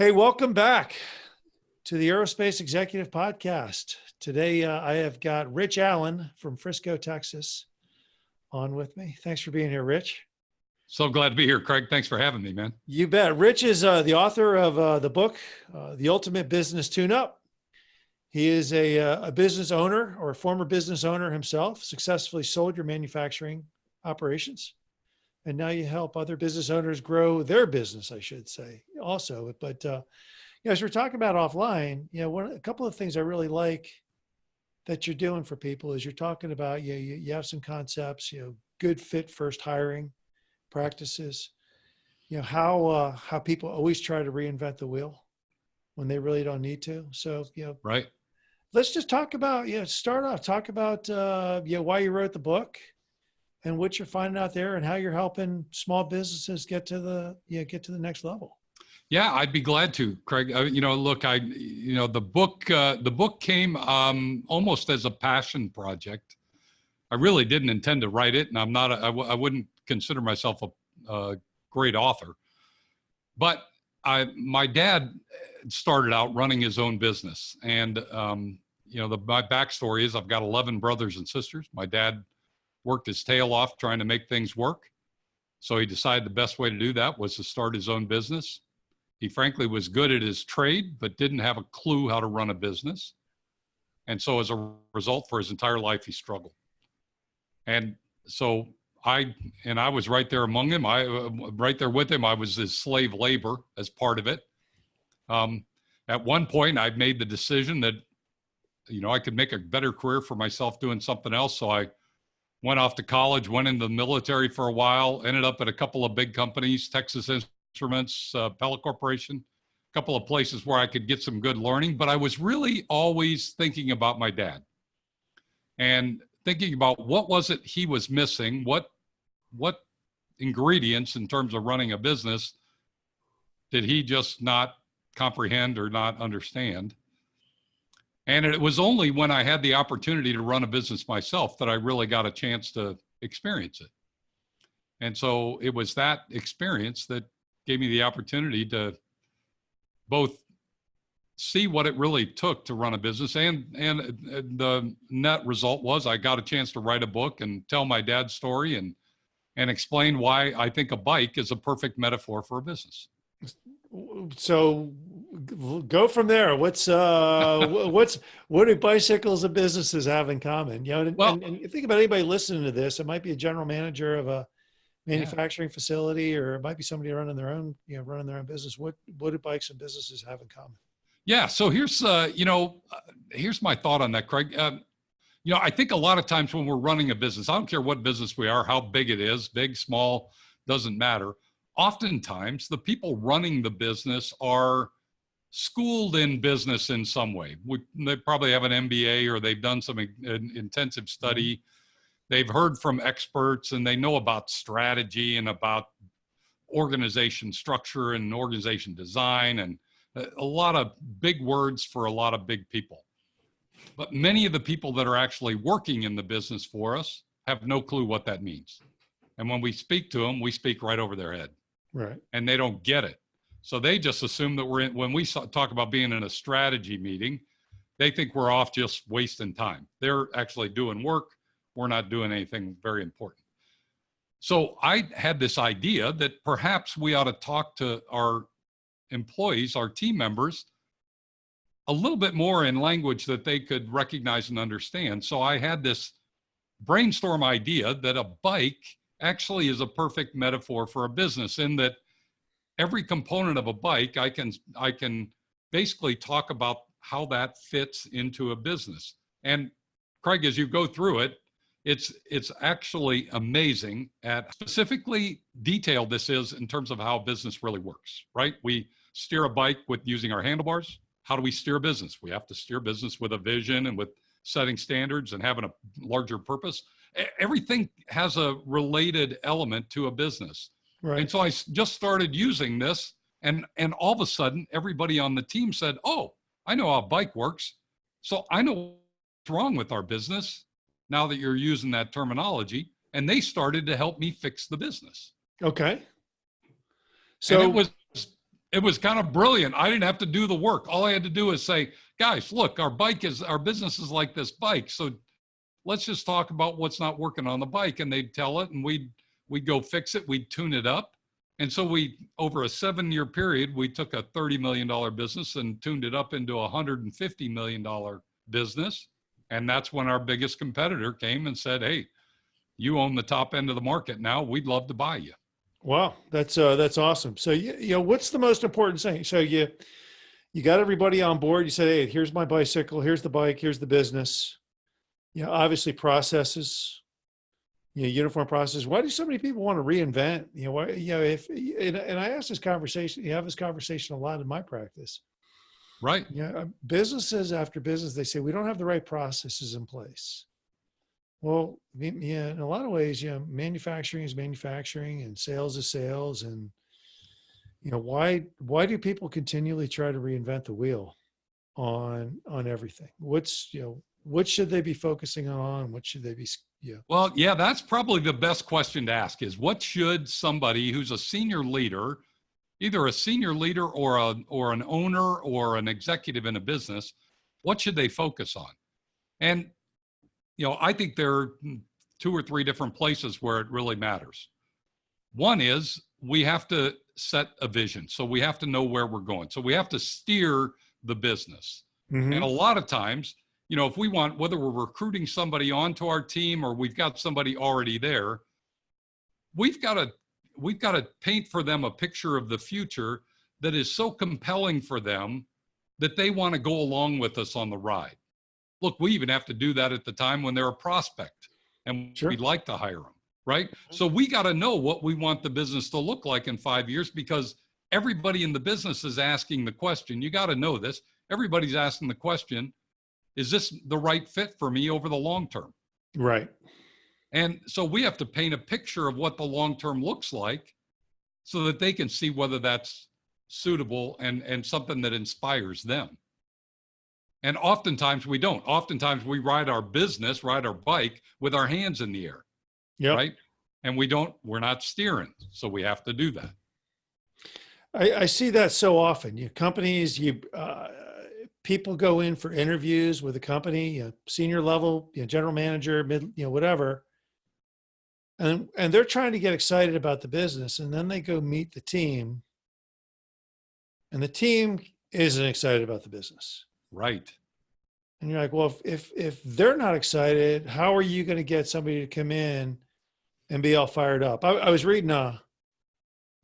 Hey, welcome back to the Aerospace Executive Podcast. Today, I have got Rich Allen from Frisco, Texas, on with me. Thanks for being here, Rich. So glad to be here, Craig. Thanks for having me, man. You bet. Rich is the author of the book, The Ultimate Business Tune-Up. He is a business owner or a former business owner himself, successfully sold your manufacturing operations. And now you help other business owners grow their business, I should say, also. But as we're talking about offline, a couple of things I really like that you're doing for people is you're talking about you have some concepts, good fit first hiring practices, how people always try to reinvent the wheel when they really don't need to. So Right. Let's just talk about talk about why you wrote the book and what you're finding out there and how you're helping small businesses get to the next level. Yeah, I'd be glad to, Craig. The book came almost as a passion project. I really didn't intend to write it, and I wouldn't consider myself a great author. But my dad started out running his own business, and my backstory is I've got 11 brothers and sisters. My dad worked his tail off trying to make things work. So he decided the best way to do that was to start his own business. He frankly was good at his trade, but didn't have a clue how to run a business. And so as a result, for his entire life, he struggled. And so I was right there among him. Right there with him. I was his slave labor as part of it. At one point, I made the decision that, I could make a better career for myself doing something else. So I went off to college, went into the military for a while, ended up at a couple of big companies, Texas Instruments, Pellet Corporation, a couple of places where I could get some good learning. But I was really always thinking about my dad and thinking about what was it he was missing, what ingredients in terms of running a business did he just not comprehend or not understand. And it was only when I had the opportunity to run a business myself that I really got a chance to experience it. And so it was that experience that gave me the opportunity to both see what it really took to run a business. And the net result was I got a chance to write a book and tell my dad's story and explain why I think a bike is a perfect metaphor for a business. So go from there. What do bicycles and businesses have in common? And you think about anybody listening to this, it might be a general manager of a manufacturing facility, or it might be somebody running their own business. What do bikes and businesses have in common? Yeah. So here's my thought on that, Craig. I think a lot of times when we're running a business, I don't care what business we are, how big it is, big, small, doesn't matter. Oftentimes, the people running the business are schooled in business in some way. They probably have an MBA or they've done some intensive study. They've heard from experts and they know about strategy and about organization structure and organization design and a lot of big words for a lot of big people. But many of the people that are actually working in the business for us have no clue what that means. And when we speak to them, we speak right over their head. Right. And they don't get it. So they just assume that when we talk about being in a strategy meeting, they think we're off just wasting time. They're actually doing work. We're not doing anything very important. So I had this idea that perhaps we ought to talk to our employees, our team members, a little bit more in language that they could recognize and understand. So I had this brainstorm idea that a bike actually is a perfect metaphor for a business, in that every component of a bike, I can basically talk about how that fits into a business. And Craig, as you go through it, it's actually amazing at specifically detailed this is in terms of how business really works, right? We steer a bike with using our handlebars. How do we steer business? We have to steer business with a vision and with setting standards and having a larger purpose. Everything has a related element to a business. Right. And so I just started using this, and all of a sudden, everybody on the team said, oh, I know how a bike works. So I know what's wrong with our business now that you're using that terminology. And they started to help me fix the business. Okay. So and it was It was kind of brilliant. I didn't have to do the work. All I had to do is say, guys, look, our business is like this bike. So let's just talk about what's not working on the bike. And they'd tell it, and we'd go fix it. We'd tune it up. And so over a 7-year period, we took a $30 million business and tuned it up into a $150 million business. And that's when our biggest competitor came and said, hey, you own the top end of the market now. We'd love to buy you. Wow. That's awesome. So, what's the most important thing? So you got everybody on board. You said, hey, here's my bicycle. Here's the bike. Here's the business. Obviously processes, uniform processes. Why do so many people want to reinvent? Why, and I ask this conversation, you have this conversation a lot in my practice. Right. Businesses after business, they say, we don't have the right processes in place. Well, in a lot of ways, manufacturing is manufacturing and sales is sales. And, why do people continually try to reinvent the wheel on everything? What should they be focusing on? What should they be? Well, yeah, that's probably the best question to ask is what should somebody who's a senior leader, either a senior leader or an owner or an executive in a business, what should they focus on? And, I think there are 2 or 3 different places where it really matters. One is we have to set a vision. So we have to know where we're going. So we have to steer the business. Mm-hmm. And a lot of times, if we want, whether we're recruiting somebody onto our team or we've got somebody already there, we've got to paint for them a picture of the future that is so compelling for them that they want to go along with us on the ride. Look, we even have to do that at the time when they're a prospect and We'd like to hire them, right? So we got to know what we want the business to look like in 5 years because everybody in the business is asking the question. You got to know this. Everybody's asking the question, is this the right fit for me over the long term? Right. And so we have to paint a picture of what the long term looks like so that they can see whether that's suitable and something that inspires them. And oftentimes we don't. Oftentimes we ride our bike with our hands in the air. Yep. Right. And we're not steering. So we have to do that. I see that so often. Companies, people go in for interviews with a company, senior level, general manager, mid, whatever. And they're trying to get excited about the business. And then they go meet the team. And the team isn't excited about the business. Right. And you're like, well, if they're not excited, how are you going to get somebody to come in and be all fired up? I was reading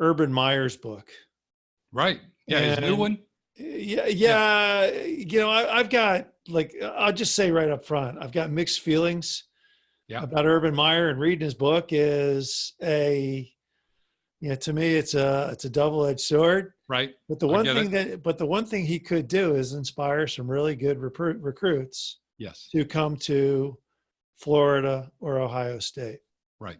Urban Meyer's book. Right. Yeah. His new one. Yeah. I've got, I'll just say right up front, I've got mixed feelings about Urban Meyer, and reading his book is to me, it's a double-edged sword. Right. But the one thing he could do is inspire some really good recruits. Yes. To come to Florida or Ohio State. Right.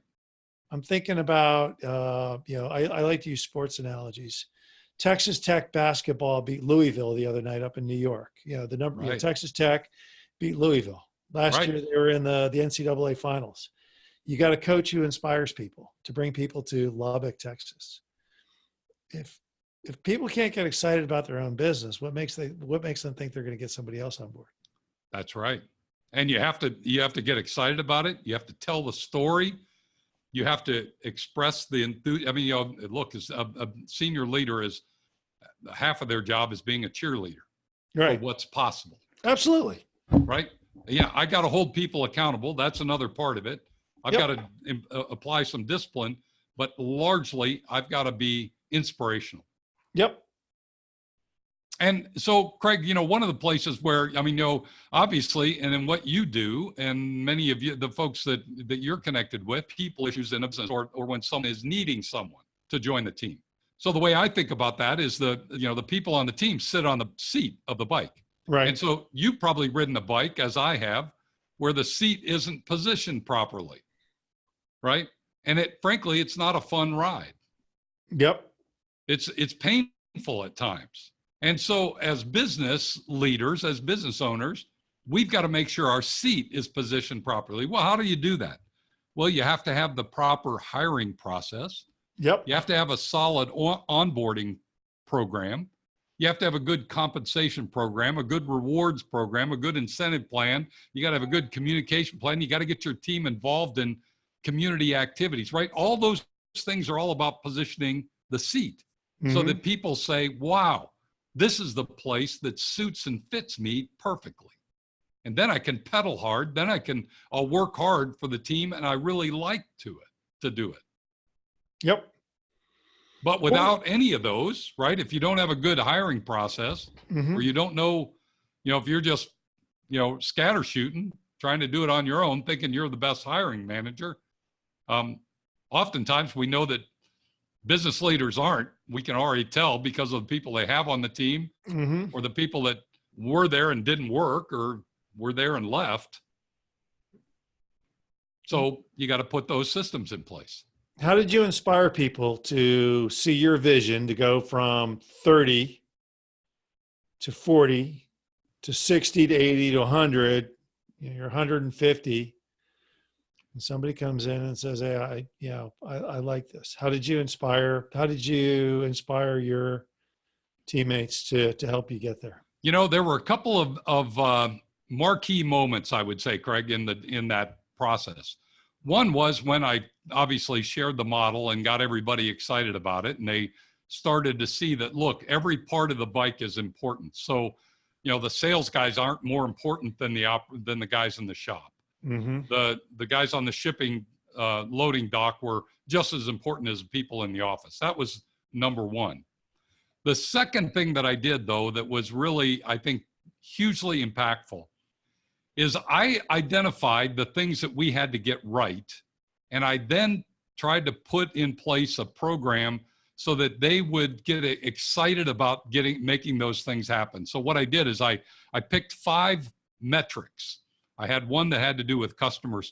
I'm thinking about, I like to use sports analogies. Texas Tech basketball beat Louisville the other night up in New York. Texas Tech beat Louisville. Last year they were in the NCAA finals. You got a coach who inspires people to bring people to Lubbock, Texas. If people can't get excited about their own business, what makes them think they're going to get somebody else on board? That's right. And you have to get excited about it. You have to tell the story. You have to express the enthusiasm. Look, as a senior leader is half of their job is being a cheerleader. Right. For what's possible. Absolutely. Right. Yeah. I got to hold people accountable. That's another part of it. I've got to apply some discipline, but largely I've got to be inspirational. Yep. And so, Craig, one of the places where, obviously, and in what you do, and many of you, the folks that you're connected with, people issues in a business or when someone is needing someone to join the team. So the way I think about that is the people on the team sit on the seat of the bike. Right. And so you've probably ridden a bike, as I have, where the seat isn't positioned properly. Right. And frankly, it's not a fun ride. Yep. It's painful at times. And so as business leaders, as business owners, we've got to make sure our seat is positioned properly. Well, how do you do that? Well, you have to have the proper hiring process. Yep. You have to have a solid onboarding program. You have to have a good compensation program, a good rewards program, a good incentive plan. You got to have a good communication plan. You got to get your team involved in community activities, right? All those things are all about positioning the seat so that people say, wow, this is the place that suits and fits me perfectly. And then I can pedal hard. Then I'll work hard for the team. And I really like to do it. Yep. But without any of those, right? If you don't have a good hiring process, or you don't know, if you're just, scatter shooting, trying to do it on your own, thinking you're the best hiring manager. Oftentimes we know that business leaders aren't. We can already tell because of the people they have on the team, or the people that were there and didn't work, or were there and left. So you got to put those systems in place. How did you inspire people to see your vision to go from 30 to 40 to 60 to 80 to 100? You're 150, and somebody comes in and says, "Hey, I like this." How did you inspire your teammates to help you get there? There were a couple of marquee moments, I would say, Craig, in that process. One was when I obviously shared the model and got everybody excited about it, and they started to see that, look, every part of the bike is important. So, the sales guys aren't more important than the guys in the shop. The guys on the shipping loading dock were just as important as the people in the office. That was number one. The second thing that I did, though, that was really, I think, hugely impactful is I identified the things that we had to get right. And I then tried to put in place a program so that they would get excited about making those things happen. So what I did is I picked 5 metrics. I had one that had to do with customer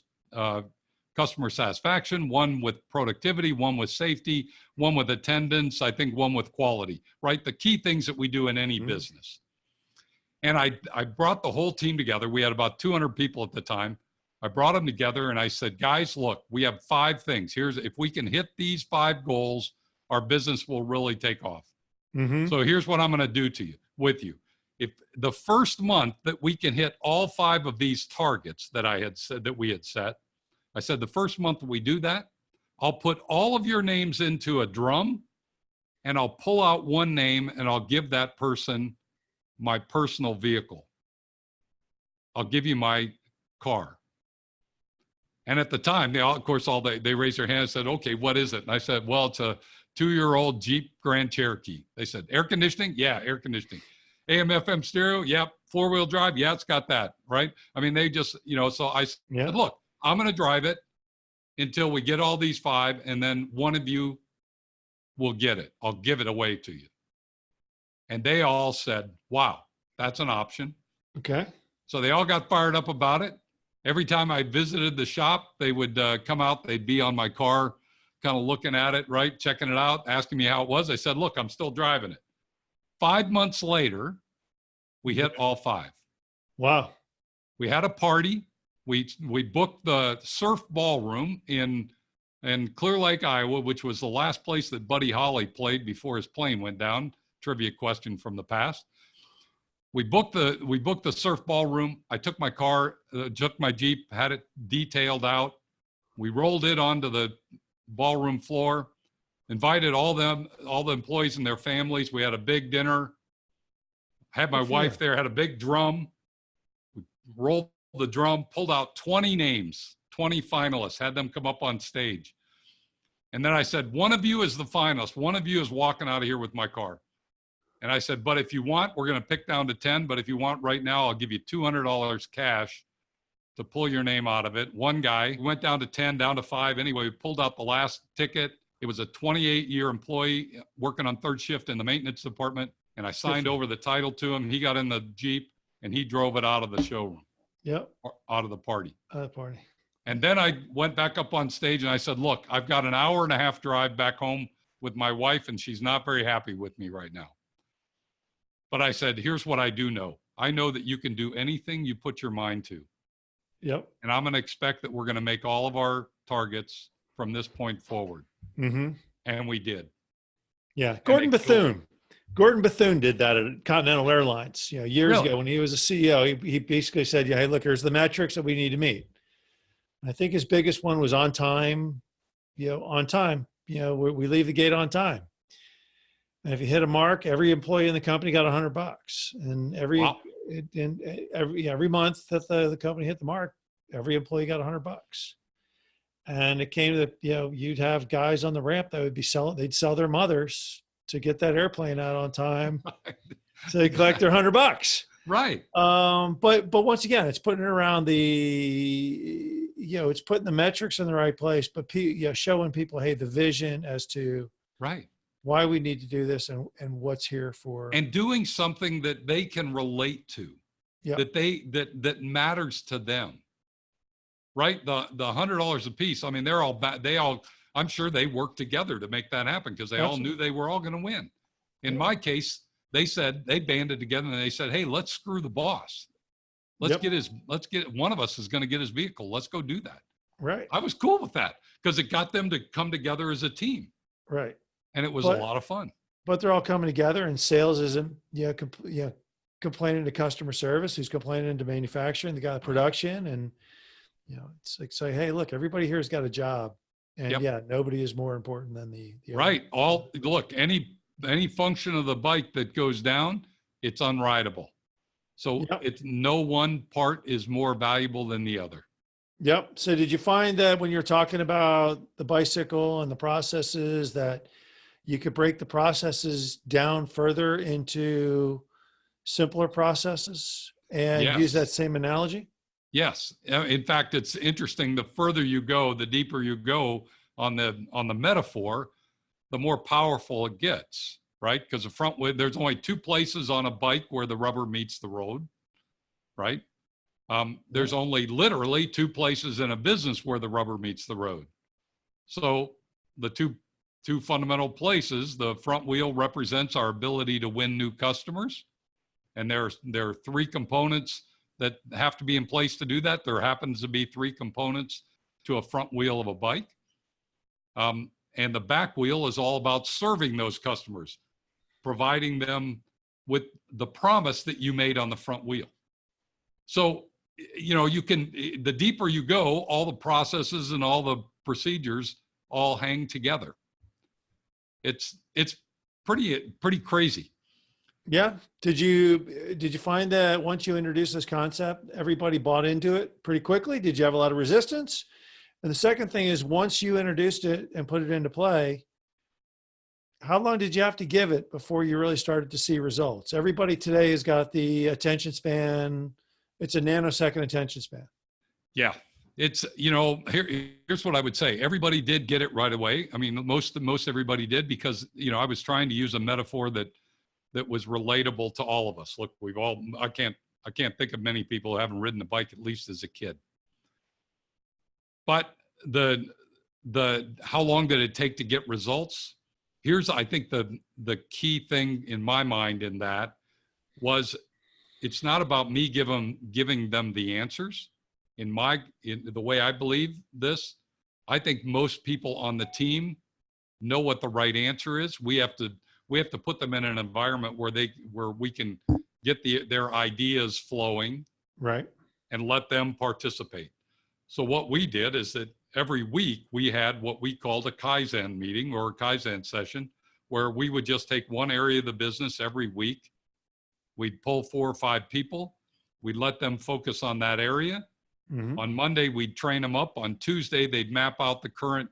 satisfaction, one with productivity, one with safety, one with attendance, I think one with quality, right? The key things that we do in any business. And I brought the whole team together. We had about 200 people at the time. I brought them together and I said, guys, look, we have 5 things. If we can hit these 5 goals, our business will really take off. So here's what I'm going to do with you. If the first month that we can hit all 5 of these targets that I had said that we had set, I said, the first month that we do that, I'll put all of your names into a drum and I'll pull out one name and I'll give that person my personal vehicle. I'll give you my car. And at the time, they raised their hand and said, okay, what is it? And I said, well, it's a 2-year-old Jeep Grand Cherokee. They said, air conditioning? Yeah, air conditioning. AM, FM stereo? Yep. 4-wheel drive? Yeah, it's got that, right? I mean, they just, so I said, look, I'm going to drive it until we get all these 5, and then one of you will get it. I'll give it away to you. And they all said, wow, that's an option. Okay. So they all got fired up about it. Every time I visited the shop, they would come out, they'd be on my car, kind of looking at it, right? Checking it out, asking me how it was. I said, look, I'm still driving it. 5 months later, we hit all 5. Wow. We had a party. We booked the surf ballroom in Clear Lake, Iowa, which was the last place that Buddy Holly played before his plane went down. Trivia question from the past. We booked the surf ballroom. I took my car, took my Jeep, had it detailed out. We rolled it onto the ballroom floor, invited all the employees and their families. We had a big dinner. Had my wife there, had a big drum. We rolled the drum, pulled out 20 names, 20 finalists, had them come up on stage. And then I said, one of you is the finalist. One of you is walking out of here with my car. And I said, but if you want, we're going to pick down to 10. But if you want right now, I'll give you $200 cash to pull your name out of it. One guy went down to 10, down to 5. Anyway, we pulled out the last ticket. It was a 28-year employee working on third shift in the maintenance department. And I signed over the title to him. He got in the Jeep and he drove it out of the showroom. Yep. Out of the party. Party. And then I went back up on stage and I said, look, I've got an hour and a half drive back home with my wife and she's not very happy with me right now. But I said, here's what I do know. I know that you can do anything you put your mind to. Yep. And I'm going to expect that we're going to make all of our targets from this point forward. And we did. Yeah. Gordon Bethune. Gordon Bethune did that at Continental Airlines, years Really? ago when he was a CEO. He basically said, "Yeah, hey, look, here's the metrics that we need to meet." I think his biggest one was on time. On time. We leave the gate on time. And if you hit a mark, every employee in the company got $100, and Wow. every month that the company hit the mark, every employee got $100. And it came to you'd have guys on the ramp that would be they'd sell their mothers to get that airplane out on time, so they collect their $100. Right. But once again, it's putting it around it's putting the metrics in the right place, but showing people, hey, the vision as to Right. why we need to do this and what's here for. And doing something that they can relate to, Yeah. that matters to them. Right. The $100 a piece. I mean, I'm sure they worked together to make that happen because they all knew they were all going to win. In my case, they banded together and they said, hey, let's screw the boss. Let's get one of us is going to get his vehicle. Let's go do that. Right. I was cool with that because it got them to come together as a team. Right. And it was a lot of fun. But they're all coming together, and sales isn't, complaining to customer service, who's complaining to manufacturing, the guy in production. And, it's like, say, hey, look, everybody here has got a job, and nobody is more important than the right. Look, any function of the bike that goes down, it's unrideable. So it's no one part is more valuable than the other. Yep. So did you find that when you're talking about the bicycle and the processes that you could break the processes down further into simpler processes and use that same analogy? Yes. In fact, it's interesting. The further you go, the deeper you go on the metaphor, the more powerful it gets, right? Because there's only two places on a bike where the rubber meets the road, right? There's only literally two places in a business where the rubber meets the road. So the two fundamental places, the front wheel represents our ability to win new customers. And there are three components that have to be in place to do that. There happens to be three components to a front wheel of a bike. And the back wheel is all about serving those customers, providing them with the promise that you made on the front wheel. So, the deeper you go, all the processes and all the procedures all hang together. It's pretty crazy. Yeah. Did you find that once you introduced this concept, everybody bought into it pretty quickly? Did you have a lot of resistance? And the second thing is, once you introduced it and put it into play, how long did you have to give it before you really started to see results? Everybody today has got the attention span. It's a nanosecond attention span. Yeah. It's, here's what I would say. Everybody did get it right away. I mean, most everybody did, because, I was trying to use a metaphor that was relatable to all of us. Look, I can't think of many people who haven't ridden a bike, at least as a kid. But how long did it take to get results? Here's, I think, the key thing in my mind in that was, it's not about me giving them the answers. In the way I believe this, I think most people on the team know what the right answer is. We have to put them in an environment where we can get their ideas flowing, right, and let them participate. So what we did is that every week we had what we called a Kaizen meeting or a Kaizen session, where we would just take one area of the business every week. We'd pull 4 or 5 people. We'd let them focus on that area. Mm-hmm. On Monday, we'd train them up. On Tuesday, they'd map out the current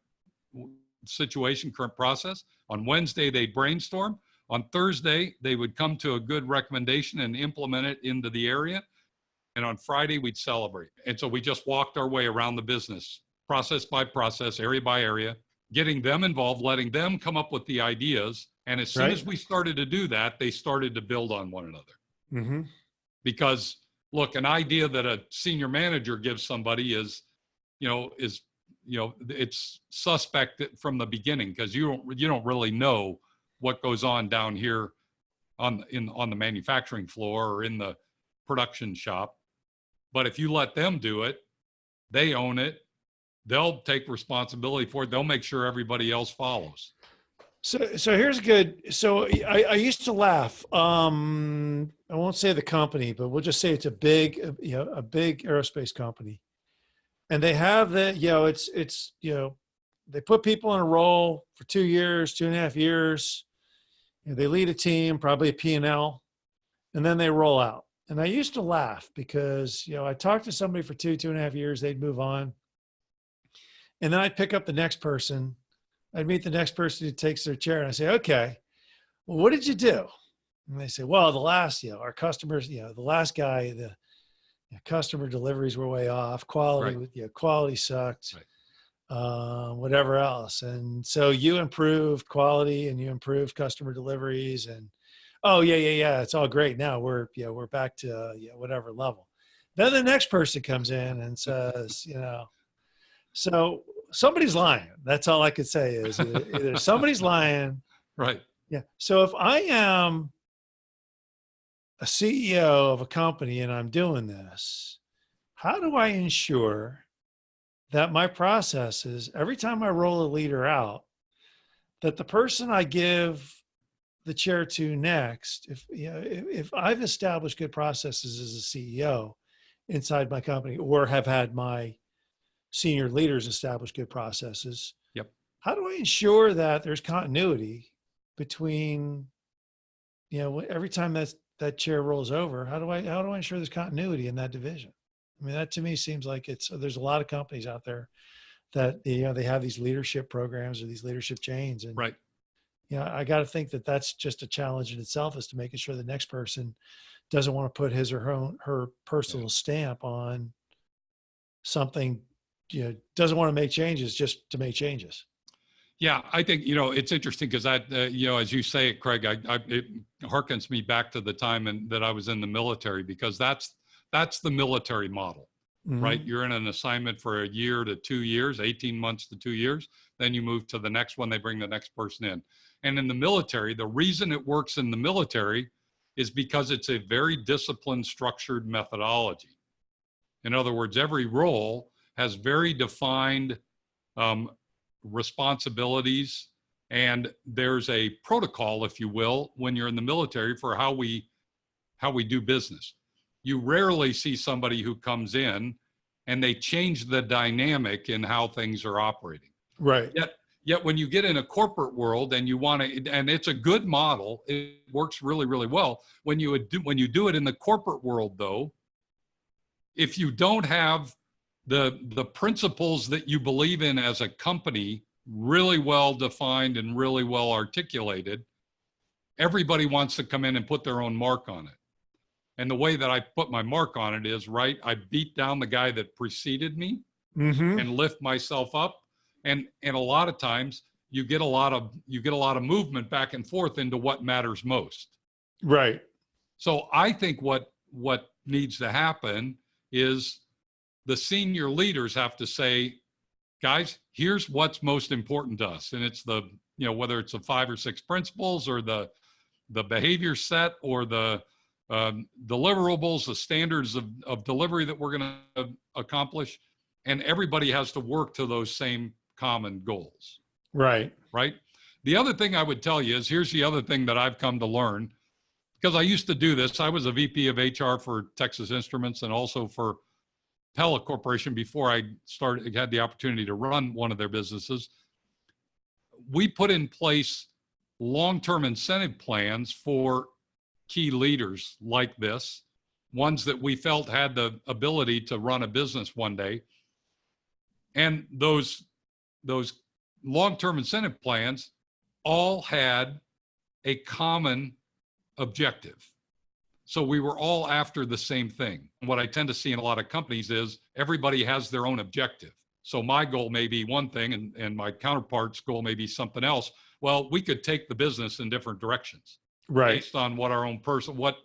situation, current process. On Wednesday, they'd brainstorm. On Thursday, they would come to a good recommendation and implement it into the area. And on Friday, we'd celebrate. And so we just walked our way around the business, process by process, area by area, getting them involved, letting them come up with the ideas. And as soon as we started to do that, they started to build on one another. Mm-hmm. Because, look, an idea that a senior manager gives somebody is it's suspect from the beginning, because you don't really know what goes on down here on the manufacturing floor or in the production shop. But if you let them do it, they own it. They'll take responsibility for it. They'll make sure everybody else follows. So here's good. So I used to laugh. I won't say the company, but we'll just say it's a big, a big aerospace company, and they have the, it's, they put people in a role for 2 years, 2.5 years. They lead a team, probably a P&L, and then they roll out. And I used to laugh because, I talked to somebody for 2.5 years, they'd move on. And then I'd pick up the next person. I'd meet the next person who takes their chair and I say, okay, well, what did you do? And they say, well, the last, our customers, the last guy, the customer deliveries were way off. Quality, Right. Quality sucked, Right. whatever else. And so you improved quality and you improved customer deliveries and, oh yeah. It's all great. Now we're back to, whatever level. Then the next person comes in and says, so somebody's lying. That's all I could say is either somebody's lying. Right. Yeah. So if I am a CEO of a company and I'm doing this, how do I ensure that my processes, every time I roll a leader out, that the person I give the chair to next, if I've established good processes as a CEO inside my company or have had my senior leaders establish good processes, Yep. how do I ensure that there's continuity between, every time that chair rolls over, how do I ensure there's continuity in that division? I mean, that to me seems like there's a lot of companies out there that, they have these leadership programs or these leadership chains. And, Right. I got to think that that's just a challenge in itself, is to making sure the next person doesn't want to put his or her Yeah. personal stamp on something, doesn't want to make changes just to make changes. Yeah, I think, it's interesting because as you say it, Craig, it harkens me back to the time that I was in the military, because that's the military model, right? Mm-hmm. You're in an assignment for a year to 2 years, 18 months to 2 years. Then you move to the next one, they bring the next person in. And in the military, the reason it works in the military is because it's a very disciplined, structured methodology. In other words, every role has very defined um, responsibilities, and there's a protocol, if you will, when you're in the military for how we do business. You rarely see somebody who comes in and they change the dynamic in how things are operating. Right. Yet when you get in a corporate world and you want to, and it's a good model, it works really, really well. When you do it in the corporate world, though, if you don't have the principles that you believe in as a company really well defined and really well articulated, everybody wants to come in and put their own mark on it. And the way that I put my mark on it is, right, I beat down the guy that preceded me Mm-hmm. and lift myself up. And a lot of times you get a lot of movement back and forth into what matters most. Right. So I think what needs to happen is the senior leaders have to say, guys, here's what's most important to us. And it's whether it's the 5 or 6 principles or the behavior set or the deliverables, the standards of delivery that we're going to accomplish. And everybody has to work to those same common goals. Right. Right. The other thing I would tell you is, here's the other thing that I've come to learn, because I used to do this. I was a VP of HR for Texas Instruments and also for Pella Corporation before I had the opportunity to run one of their businesses. We put in place long-term incentive plans for key leaders like this, ones that we felt had the ability to run a business one day. And those long-term incentive plans all had a common objective. So we were all after the same thing. What I tend to see in a lot of companies is everybody has their own objective. So my goal may be one thing and my counterpart's goal may be something else. Well, we could take the business in different directions. Right. Based on what our own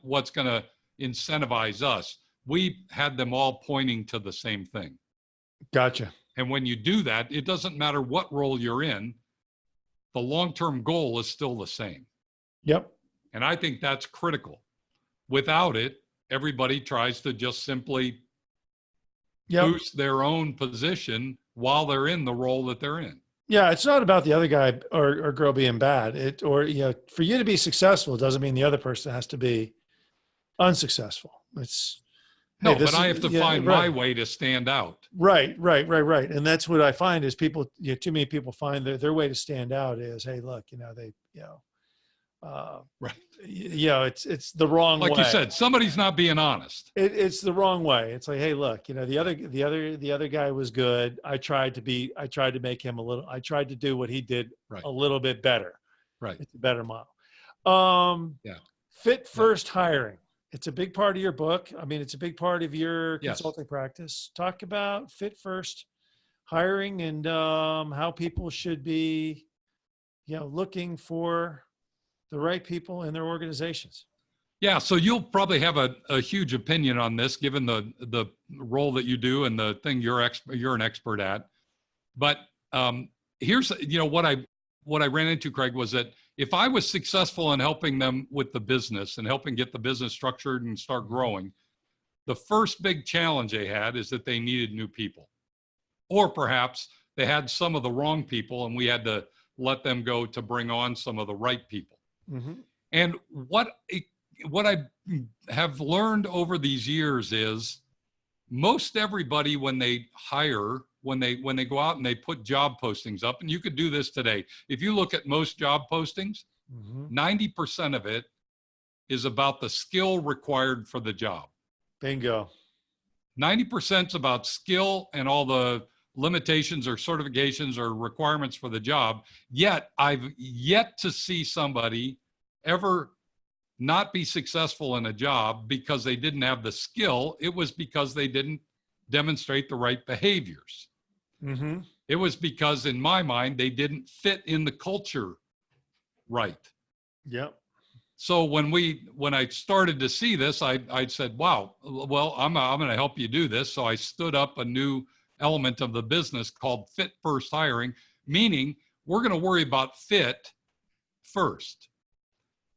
what's going to incentivize us. We had them all pointing to the same thing. Gotcha. And when you do that, it doesn't matter what role you're in, the long-term goal is still the same. Yep. And I think that's critical. Without it, everybody tries to just simply boost their own position while they're in the role that they're in. Yeah, it's not about the other guy or girl being bad. For you to be successful doesn't mean the other person has to be unsuccessful. It's, hey, No, but this I is, have to yeah, find my right. way to stand out. Right. And that's what I find is too many people find their way to stand out is, hey, look, uh, Right. it's the wrong Like you way. said, somebody's not being honest. It's the wrong way. It's like, hey, look, the other guy was good. I tried to make him I tried to do what he did Right. a little bit better. Right. It's a better model. Yeah. Fit Yeah. first hiring. It's a big part of your book. I mean, it's a big part of your Yes. consulting practice. Talk about fit first hiring and how people should be, looking for the right people in their organizations. Yeah, so you'll probably have a huge opinion on this, given the role that you do and the thing you're an expert at. But here's what I ran into, Craig, was that if I was successful in helping them with the business and helping get the business structured and start growing, the first big challenge they had is that they needed new people, or perhaps they had some of the wrong people, and we had to let them go to bring on some of the right people. Mm-hmm. And what I have learned over these years is most everybody, when they hire, when they go out and they put job postings up, and you could do this today. If you look at most job postings, 90% of it is about the skill required for the job. Bingo. 90% is about skill and all the limitations or certifications or requirements for the job. Yet I've yet to see somebody ever not be successful in a job because they didn't have the skill. It was because they didn't demonstrate the right behaviors. Mm-hmm. It was because, in my mind, they didn't fit in the culture right. Yep. So when I started to see this, I said, wow, well, I'm going to help you do this. So I stood up a new element of the business called Fit First Hiring, meaning we're going to worry about fit first.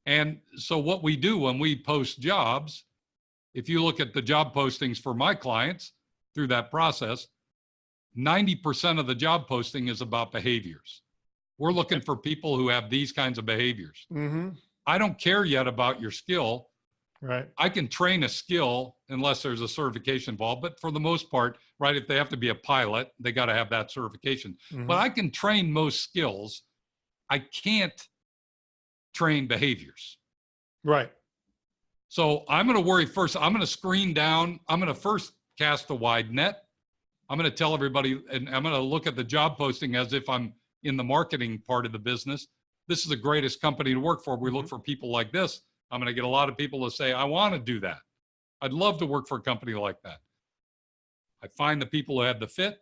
And so what we do when we post jobs, if you look at the job postings for my clients through that process, 90% of the job posting is about behaviors. We're looking for people who have these kinds of behaviors. Mm-hmm. I don't care yet about your skill. Right. I can train a skill unless there's a certification involved, but for the most part, right, if they have to be a pilot, they got to have that certification. Mm-hmm. But I can train most skills. I can't train behaviors. Right. So I'm going to worry first. I'm going to screen down. I'm going to first cast a wide net. I'm going to tell everybody, and I'm going to look at the job posting as if I'm in the marketing part of the business. This is the greatest company to work for. We look for people like this. I'm going to get a lot of people to say, I want to do that. I'd love to work for a company like that. I find the people who have the fit.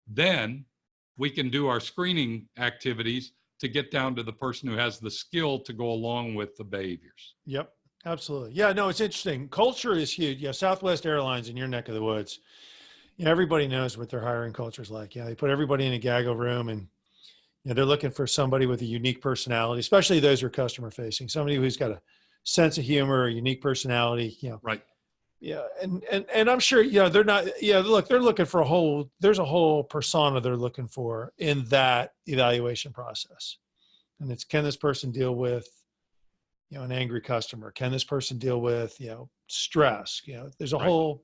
Then we can do our screening activities to get down to the person who has the skill to go along with the behaviors. Yep, absolutely. Yeah, no, it's interesting. Culture is huge. Yeah, Southwest Airlines in your neck of the woods. Everybody knows what their hiring culture is like. They put everybody in a gaggle room, and they're looking for somebody with a unique personality, especially those who are customer facing. Somebody who's got a sense of humor, a unique personality. Right. Yeah, and I'm sure they're not. Yeah, look, they're looking for there's a whole persona they're looking for in that evaluation process, and it's, can this person deal with an angry customer? Can this person deal with stress? There's a whole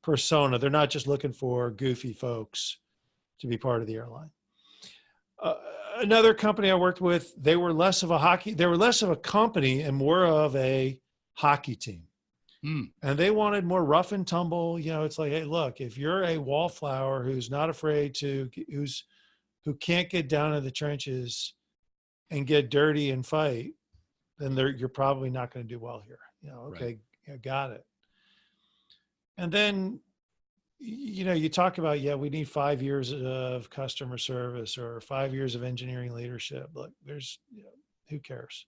persona. They're not just looking for goofy folks to be part of the airline. Another company I worked with, they were less of a company and more of a hockey team. And they wanted more rough and tumble. It's like, hey, look, if you're a wallflower who's not afraid who can't get down in the trenches and get dirty and fight, then you're probably not going to do well here. Okay, got it. And then, you talk about, we need 5 years of customer service or 5 years of engineering leadership. Look, who cares?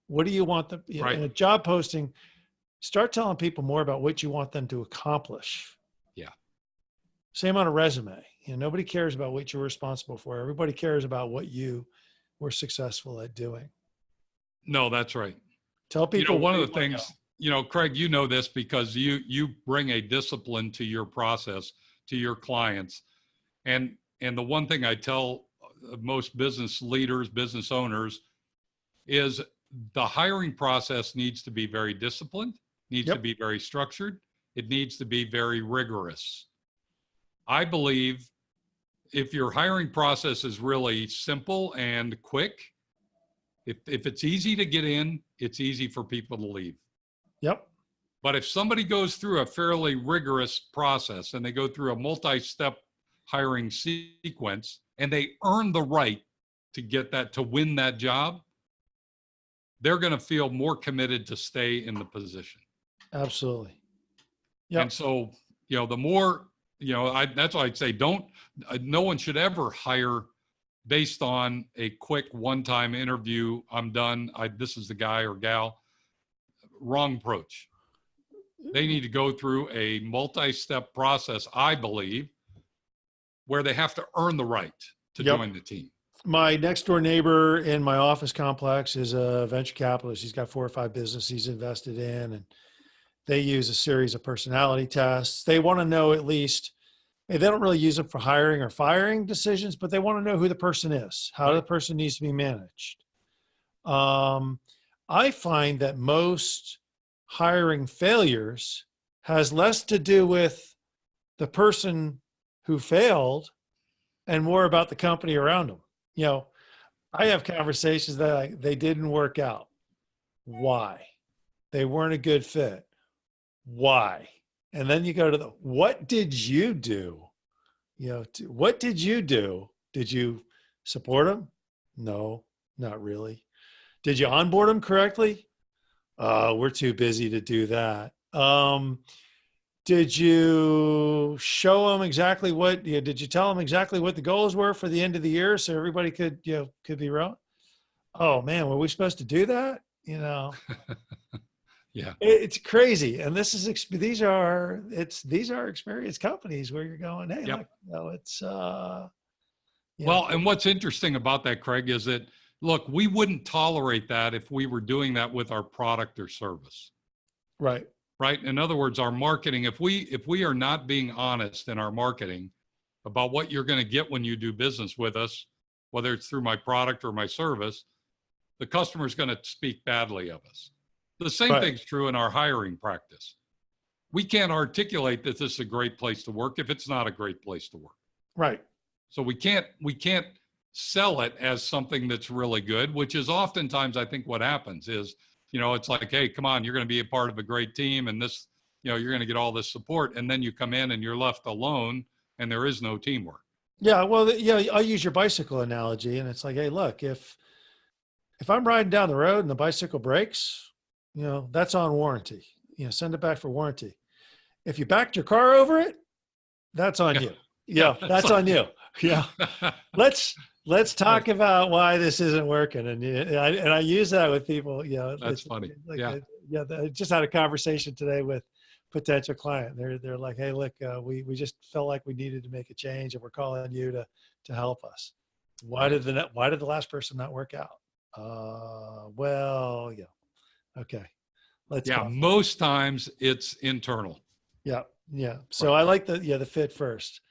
What do you want them in a job posting? Start telling people more about what you want them to accomplish. Yeah. Same on a resume. Nobody cares about what you're responsible for. Everybody cares about what you were successful at doing. No, that's right. Tell people one of the things, Craig, this because you bring a discipline to your process, to your clients. And the one thing I tell most business leaders, business owners, is the hiring process needs to be very disciplined, needs to Yep. be very structured. It needs to be very rigorous. I believe if your hiring process is really simple and quick, if it's easy to get in, it's easy for people to leave. Yep. But if somebody goes through a fairly rigorous process and they go through a multi-step hiring sequence and they earn the right to get that, to win that job, they're going to feel more committed to stay in the position. Absolutely. Yep. And so, the more, that's why I'd say no one should ever hire based on a quick one-time interview. I'm done. This is the guy or gal. Wrong approach. They need to go through a multi-step process, I believe, where they have to earn the right to join the team. My next door neighbor in my office complex is a venture capitalist. He's got 4 or 5 businesses he's invested in, and they use a series of personality tests. They want to know at least, they don't really use them for hiring or firing decisions, but they want to know who the person is, how the person needs to be managed. I find that most hiring failures has less to do with the person who failed and more about the company around them. I have conversations that they didn't work out. Why? They weren't a good fit. Why? And then you go to what did you do? What did you do? Did you support them? No, not really. Did you onboard them correctly? We're too busy to do that. Did you show them exactly did you tell them exactly what the goals were for the end of the year so everybody could be wrong? Oh man, were we supposed to do that? Yeah. It's crazy. And these are experienced companies where you're going, hey, look, it's, well, and what's interesting about that, Craig, is that, look, we wouldn't tolerate that if we were doing that with our product or service. Right. Right. In other words, our marketing, if we are not being honest in our marketing about what you're going to get when you do business with us, whether it's through my product or my service, the customer is going to speak badly of us. The same thing's true in our hiring practice. We can't articulate that this is a great place to work if it's not a great place to work. Right. So we can't sell it as something that's really good, which is oftentimes, I think, what happens is, it's like, hey, come on, you're going to be a part of a great team and this, you're going to get all this support. And then you come in and you're left alone and there is no teamwork. Yeah. Well, I'll use your bicycle analogy. And it's like, hey, look, if I'm riding down the road and the bicycle breaks, that's on warranty, send it back for warranty. If you backed your car over it, that's on you. Yeah. That's on you. Yeah. Let's talk about why this isn't working. And I use that with people, That's funny. I just had a conversation today with potential client. They're like, hey, look, we just felt like we needed to make a change and we're calling you to help us. Why did the last person not work out? Okay. Let's go. Most times it's internal. Yeah. Yeah. So I like the fit first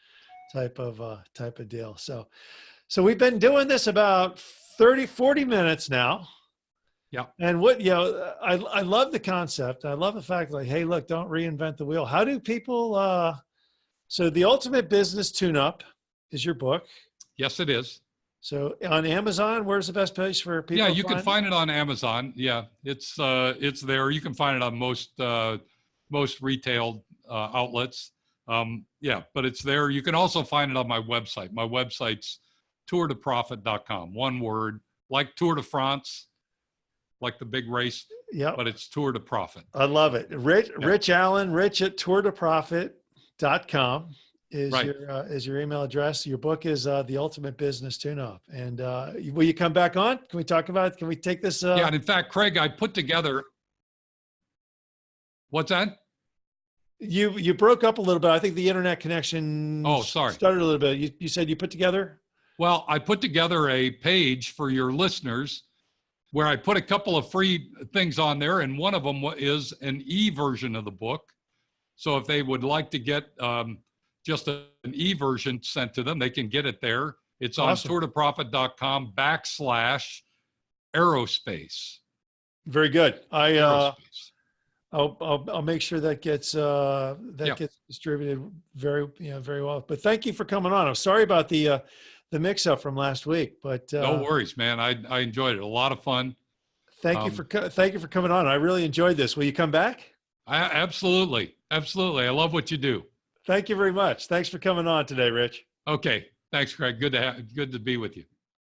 type of deal. So we've been doing this about 40 minutes now. Yeah. And I love the concept. I love the fact like, hey, look, don't reinvent the wheel. How do people, so The Ultimate Business Tune-Up is your book. Yes, it is. So on Amazon, where's the best place for people? Yeah, you can find it on Amazon. Yeah, it's there. You can find it on most retail outlets. But it's there. You can also find it on my website. My website's tourtoprofit.com. One word, like Tour de France, like the big race. Yeah. But it's Tour de Profit. I love it. Rich Allen, Rich at tourtoprofit.com is your email address. Your book is The Ultimate Business Tune-Up. And will you come back on? Can we talk about it? Can we take this? Yeah. And in fact, Craig, I put together. What's that? You broke up a little bit. I think the internet connection started a little bit. You said you put together? Well, I put together a page for your listeners where I put a couple of free things on there, and one of them is an e-version of the book. So if they would like to get just an e-version sent to them, they can get it there. It's on Awesome. tourtoprofit.com/aerospace. Very good. Aerospace. I'll make sure that gets Yeah. gets distributed very well. But thank you for coming on. I'm sorry about the mix up from last week, but No worries, man. I enjoyed it. A lot of fun. thank you thank you for coming on. I really enjoyed this. Will you come back? Absolutely. Absolutely. I love what you do. Thank you very much. Thanks for coming on today, Rich. Okay. Thanks, Craig. Good to be with you.